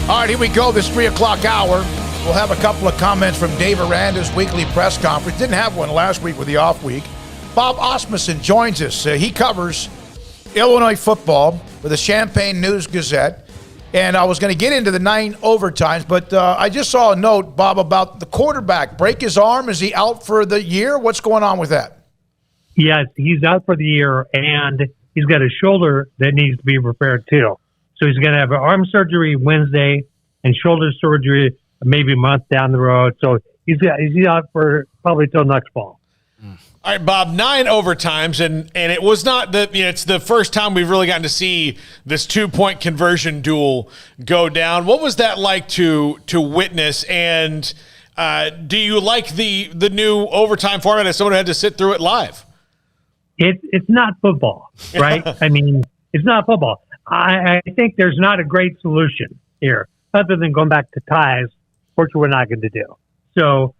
All right, here we go, this 3 o'clock hour. We'll have a couple of comments from Dave Aranda's weekly press conference. Didn't have one last week with the off week. Bob Osmussen joins us. He covers Illinois football for the Champaign News-Gazette. And I was going to get into the 9 overtimes, but I just saw a note, Bob, about the quarterback. Break his arm? Is he out for the year? What's going on with that? Yes, he's out for the year, and he's got a shoulder that needs to be repaired too. So he's going to have an arm surgery Wednesday and shoulder surgery maybe a month down the road. So he's out for probably till next fall. All right, Bob, 9 overtimes, and it was not it's the first time we've really gotten to see this 2-point conversion duel go down. What was that like to witness? And do you like the new overtime format as someone who had to sit through it live? It's not football, right? I mean, it's not football. I think there's not a great solution here other than going back to ties, which we're not going to do. So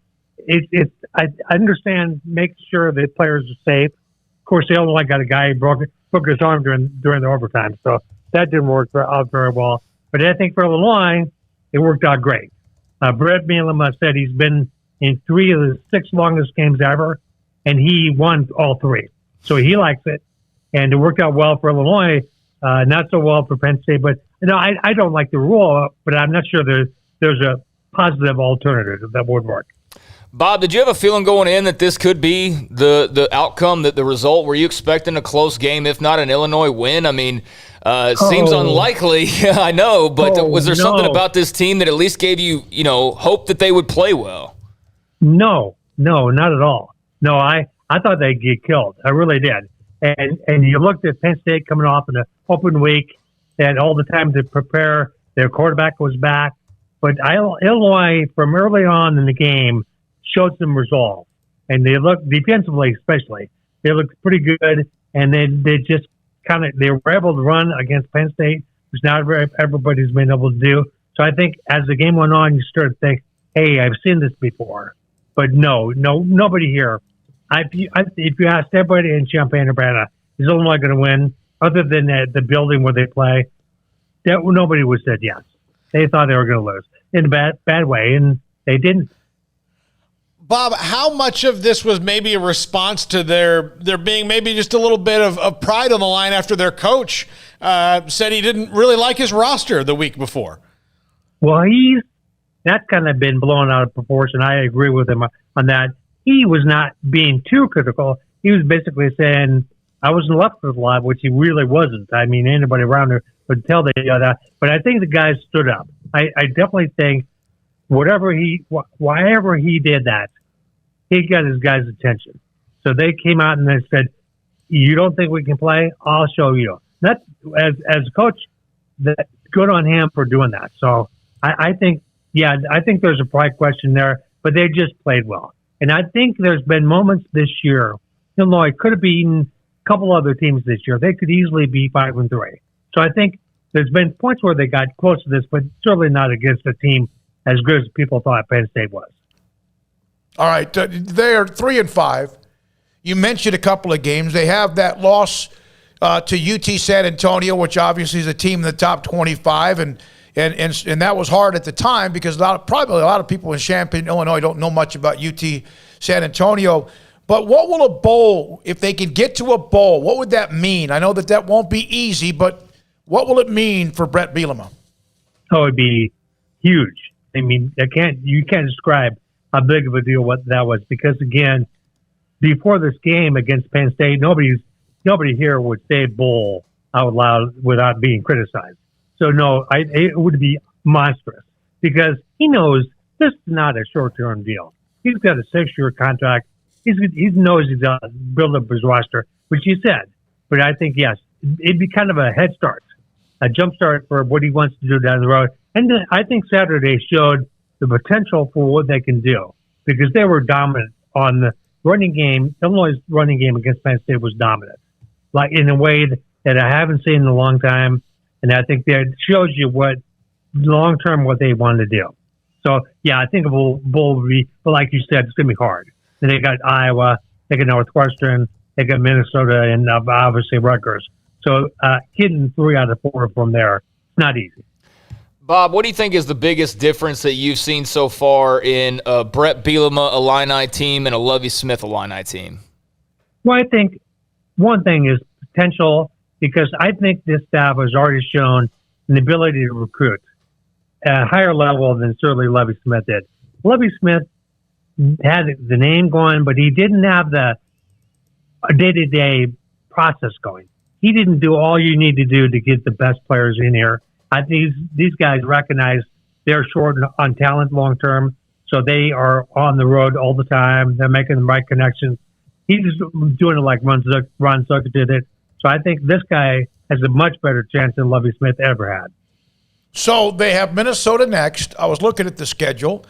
I understand making sure that players are safe. Of course, Illinois got a guy who broke his arm during the overtime, so that didn't work out very well. But I think for Illinois, it worked out great. Brett Bielema said he's been in 3 of the 6 longest games ever, and he won all 3. So he likes it, and it worked out well for Illinois. Not so well for Penn State, but I don't like the rule, but I'm not sure there's a positive alternative that would work. Bob, did you have a feeling going in that this could be the outcome, that the result? Were you expecting a close game, if not an Illinois win? I mean, it seems unlikely, I know, but was there something about this team that at least gave you, hope that they would play well? No, not at all. No, I thought they'd get killed. I really did. And you looked at Penn State coming off in an open week. They had all the time to prepare. Their quarterback was back. But Illinois, from early on in the game, showed some resolve. And they looked, defensively especially, they looked pretty good. And then they just they were able to run against Penn State, which not everybody's been able to do. So I think as the game went on, you started to think, hey, I've seen this before. But no, nobody here. If you asked everybody in Champaign-Urbana, is Illinois going to win, other than the building where they play, nobody would have said yes. They thought they were going to lose in a bad way, and they didn't. Bob, how much of this was maybe a response to there being maybe just a little bit of pride on the line after their coach said he didn't really like his roster the week before? Well, that's kind of been blown out of proportion. I agree with him on that. He was not being too critical. He was basically saying, I wasn't left with a lot, which he really wasn't. I mean, anybody around there would tell that. But I think the guys stood up. I definitely think whatever he did that, he got his guys' attention. So they came out and they said, you don't think we can play? I'll show you. That's, as a coach, that good on him for doing that. So I think there's a pride question there, but they just played well. And I think there's been moments this year, Illinois could have beaten a couple other teams this year. They could easily be 5-3. So I think there's been points where they got close to this, but certainly not against a team as good as people thought Penn State was. All right, they are 3-5. You mentioned a couple of games. They have that loss to UT San Antonio, which obviously is a team in the top 25, and that was hard at the time because probably a lot of people in Champaign, Illinois, don't know much about UT San Antonio. But what will a bowl, if they can get to a bowl, what would that mean? I know that won't be easy, but what will it mean for Brett Bielema? Oh, it'd be huge. I mean, you can't describe how big of a deal what that was because, again, before this game against Penn State, nobody here would say bowl out loud without being criticized. So, no, it would be monstrous because he knows this is not a short-term deal. He's got a 6-year contract. He knows he's got to build up his roster, which he said. But I think, yes, it'd be kind of a head start, a jump start for what he wants to do down the road. And I think Saturday showed the potential for what they can do because they were dominant on the running game. Illinois' running game against Penn State was dominant, like in a way that I haven't seen in a long time. And I think that shows you what long-term what they want to do. So, yeah, I think a bowl would be, but like you said, it's going to be hard. And they got Iowa, they got Northwestern, they got Minnesota, and obviously Rutgers. So getting 3 out of 4 from there, it's not easy. Bob, what do you think is the biggest difference that you've seen so far in a Brett Bielema Illini team and a Lovie Smith Illini team? Well, I think one thing is potential, because I think this staff has already shown an ability to recruit at a higher level than certainly Lovie Smith did. Lovie Smith had the name going, but he didn't have the day-to-day process going. He didn't do all you need to do to get the best players in here. I think these guys recognize they're short on talent long term, so they are on the road all the time. They're making the right connections. He's doing it like Ron Zucker did it. So I think this guy has a much better chance than Lovie Smith ever had. So they have Minnesota next. I was looking at the schedule.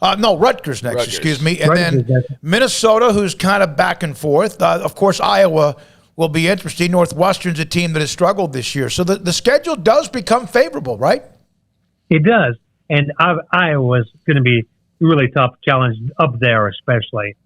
Rutgers next, excuse me. And then Minnesota, who's kind of back and forth. Of course, Iowa will be interesting. Northwestern's a team that has struggled this year. So the schedule does become favorable, right? It does. And Iowa's going to be a really tough challenge up there, especially.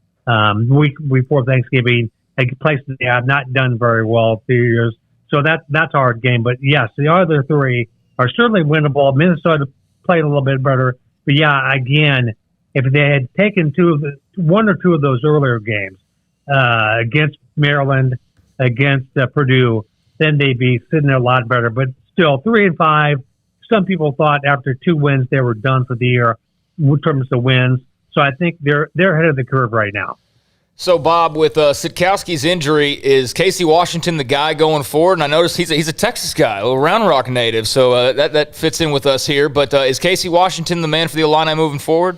Week before Thanksgiving, a place that they have not done very well a few years. So that's a hard game. But, yes, the other three are certainly winnable. Minnesota played a little bit better. But, yeah, again, if they had taken one or two of those earlier games against Maryland, against Purdue, then they'd be sitting there a lot better. But still, 3-5. Some people thought after 2 wins they were done for the year in terms of wins. So I think they're ahead of the curve right now. So, Bob, with Sitkowski's injury, is Casey Washington the guy going forward? And I noticed he's a Texas guy, a Round Rock native, so that fits in with us here. But is Casey Washington the man for the Illini moving forward?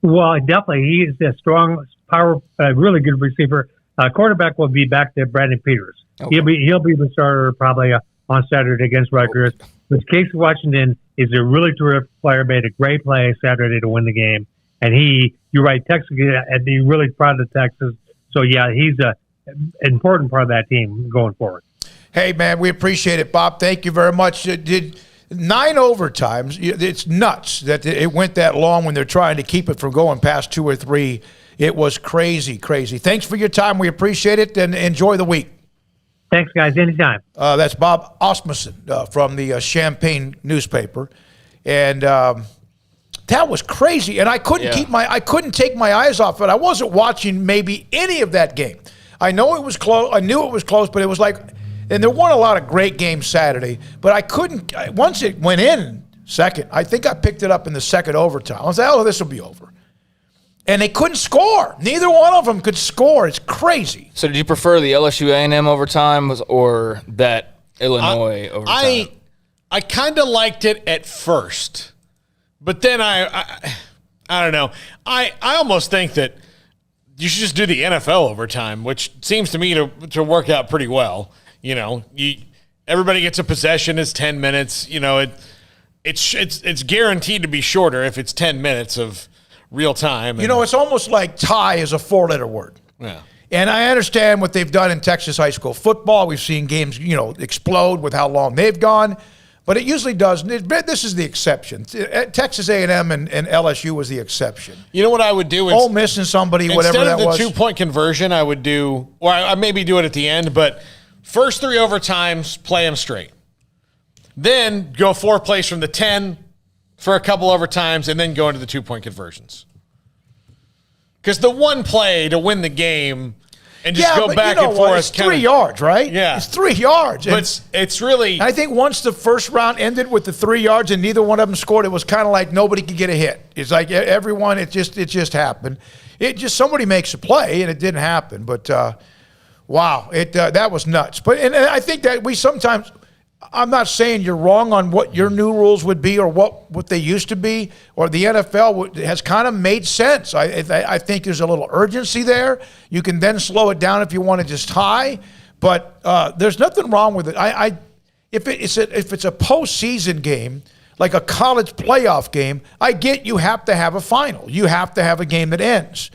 Well, definitely. He is a strong, power, really good receiver. Quarterback will be back to Brandon Peters. Okay. He'll be the starter probably on Saturday against Rutgers. Okay. But Casey Washington is a really terrific player, made a great play Saturday to win the game. And you're right, Texas, I'd be really proud of Texas. So, yeah, he's an important part of that team going forward. Hey, man, we appreciate it, Bob. Thank you very much. Did 9 overtimes. It's nuts that it went that long when they're trying to keep it from going past 2 or 3. It was crazy, crazy. Thanks for your time. We appreciate it, and enjoy the week. Thanks, guys. Anytime. That's Bob Osmussen from the Champaign newspaper. And that was crazy, and I couldn't take my eyes off it. I wasn't watching maybe any of that game. I know it was close. I knew it was close, but it was like, and there weren't a lot of great games Saturday. But I couldn't. Once it went in second, I think I picked it up in the second overtime. I was like, oh, this will be over. And they couldn't score. Neither one of them could score. It's crazy. So did you prefer the LSU A&M overtime or that Illinois overtime? I kind of liked it at first. But then I don't know. I almost think that you should just do the NFL overtime, which seems to me to work out pretty well. You know, everybody gets a possession. It's 10 minutes. You know, it's guaranteed to be shorter if it's 10 minutes of real time. You know, it's almost like tie is a 4-letter word. Yeah. And I understand what they've done in Texas high school football. We've seen games, explode with how long they've gone. But it usually doesn't. This is the exception. Texas A&M and LSU was the exception. You know what I would do? Ole Miss and somebody, whatever that was. Instead of the 2-point conversion, I would do, or I maybe do it at the end, but first 3 overtimes, play them straight. Then go 4 plays from the 10 for a couple overtimes, and then go into the 2-point conversions. Because the one play to win the game and just go back and forth. It's 3 yards, right? Yeah. It's 3 yards. But it's really... I think once the first round ended with the 3 yards and neither one of them scored, it was kind of like nobody could get a hit. It's like everyone, it just happened. Somebody makes a play, and it didn't happen. But, wow, that was nuts. But and I think that we sometimes... I'm not saying you're wrong on what your new rules would be or what they used to be, or the NFL has kind of made sense. I think there's a little urgency there. You can then slow it down if you want to just tie, but there's nothing wrong with it. If it's a postseason game, like a college playoff game, I get you have to have a final. You have to have a game that ends.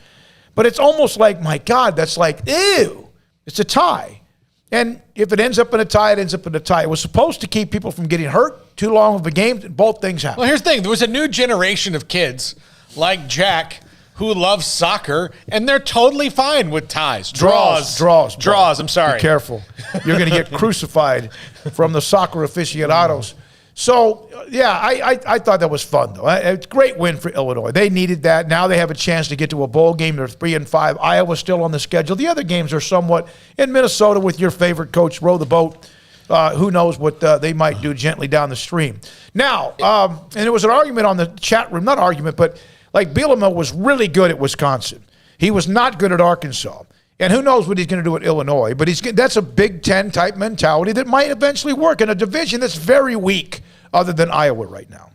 But it's almost like, my God, that's like, ew, it's a tie. And if it ends up in a tie, it ends up in a tie. It was supposed to keep people from getting hurt. Too long of a game. Both things happen. Well, here's the thing. There was a new generation of kids like Jack who love soccer, and they're totally fine with ties. Draws. I'm sorry. Be careful. You're going to get crucified from the soccer aficionados. So, I thought that was fun, though. It's a great win for Illinois. They needed that. Now they have a chance to get to a bowl game. They're 3-5. Iowa's still on the schedule. The other games are somewhat in Minnesota with your favorite coach, row the boat. Who knows what they might do gently down the stream. Now, and there was an argument on the chat room, not argument, but like Bielema was really good at Wisconsin. He was not good at Arkansas. And who knows what he's going to do at Illinois. But that's a Big Ten type mentality that might eventually work in a division that's very weak other than Iowa right now.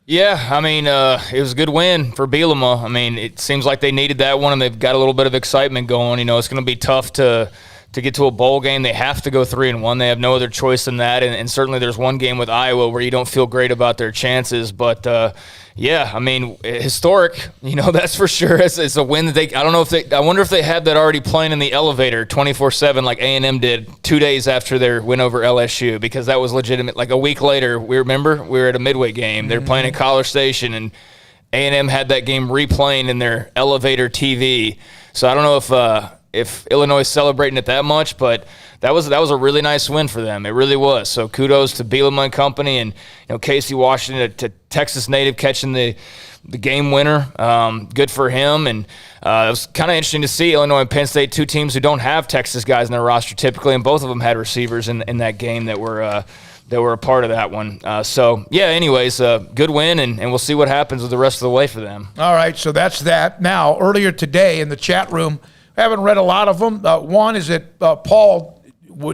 Yeah, I mean, it was a good win for Bielema. I mean, it seems like they needed that one, and they've got a little bit of excitement going. You know, it's going to be tough to get to a bowl game. They have to go 3-1. They have no other choice than that. And certainly there's one game with Iowa where you don't feel great about their chances. But, I mean, historic, that's for sure. It's a win that I wonder if they had that already playing in the elevator 24/7 like A&M did 2 days after their win over LSU, because that was legitimate. Like a week later, we were at a midway game. They're playing at College Station, and A&M had that game replaying in their elevator TV. So I don't know if Illinois is celebrating it that much, but that was a really nice win for them. It really was. So kudos to Bielema and company, and Casey Washington, a Texas native, catching the game winner. Good for him. And it was kind of interesting to see Illinois and Penn State, two teams who don't have Texas guys in their roster typically, and both of them had receivers in that game that were a part of that one. Anyways, good win, and we'll see what happens with the rest of the way for them. All right, so that's that. Now, earlier today in the chat room, I haven't read a lot of them. One is that Paul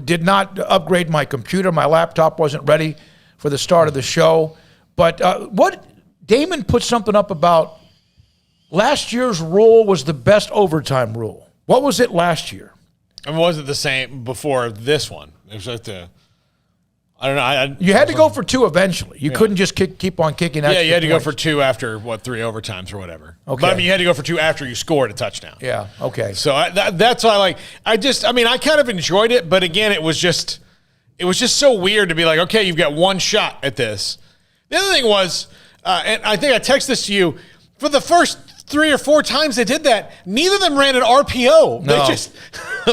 did not upgrade my computer. My laptop wasn't ready for the start of the show. But Damon put something up about last year's rule was the best overtime rule. What was it last year? I mean, was it the same before this one? It was like I don't know. You had to go for two eventually. You couldn't just keep on kicking extra you had to go points. for two after, 3 overtimes or whatever. Okay. But, I mean, you had to go for two after you scored a touchdown. Yeah, okay. So that's why, like, I kind of enjoyed it, but again, it was just so weird to be like, okay, you've got one shot at this. The other thing was, and I think I texted this to you, for the first 3 or 4 times they did that, neither of them ran an RPO. No. They just,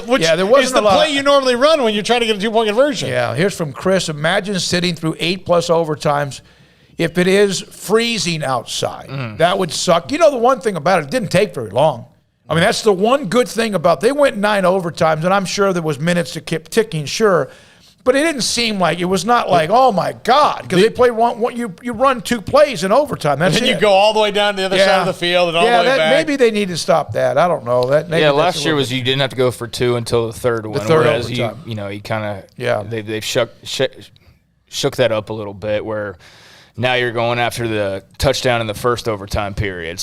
which there wasn't is the a lot. play you normally run when you're trying to get a 2-point conversion. Yeah, here's from Chris. Imagine sitting through 8+ overtimes if it is freezing outside. That would suck. The one thing about it didn't take very long. I mean, that's the one good thing about they went 9 overtimes, and I'm sure there was minutes that kept ticking, sure. But it didn't seem like, it was not like, oh my God, because they play you run 2 plays in overtime. That's And then it. you go all the way down to the other side of the field and all the way back. Maybe they need to stop that. I don't know. Last year was you didn't have to go for 2 until the third one. Whereas overtime. you kind of they've shook that up a little bit, where now you're going after the touchdown in the first overtime period.